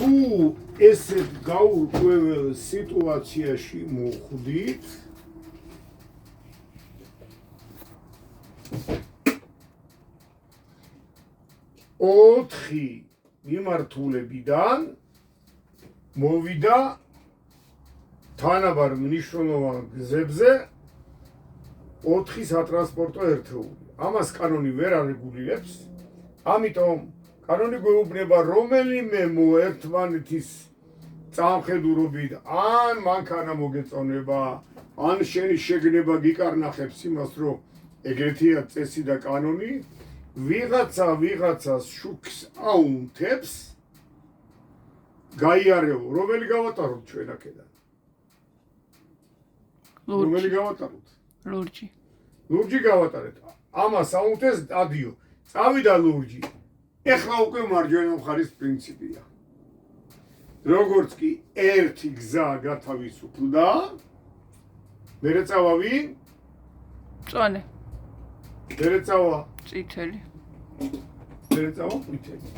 თუ ესეთ გაურკვეველ სიტუაციაში მოხვდით, ოთხი მიმართულებიდან მოვიდა თანაბარ მნიშვნელოვან გზებზე 4 სატრანსპორტო ერთეული. ამას კანონი ვერ არეგულირებს, ამიტომ კანონი გვეუბნება რომელიმე მოერთმანეთის წამხედურობით ან მანქანა მოგეწონება, ან შენი შეგნება გიკარნახებს იმას, რომ ეგრეთია წესი და კანონი, ვიღაცას შუქს აუნთებს, გაიარეო, რომელი გავატაროთ ჩვენ აქედან? რომელი გავატაროთ? ლურჯი გავატარეთ. ამას აუნთეს დადიო. წავიდა ლურჯი. ეხლა უკვე მარჯვენა მხარის პრინციპია. როგორც კი ერთი გზა გათავისუფლდა, მერე წავა ვინ? მწვანე. მერე წავა წითელი. მერე წავა ყვითელი.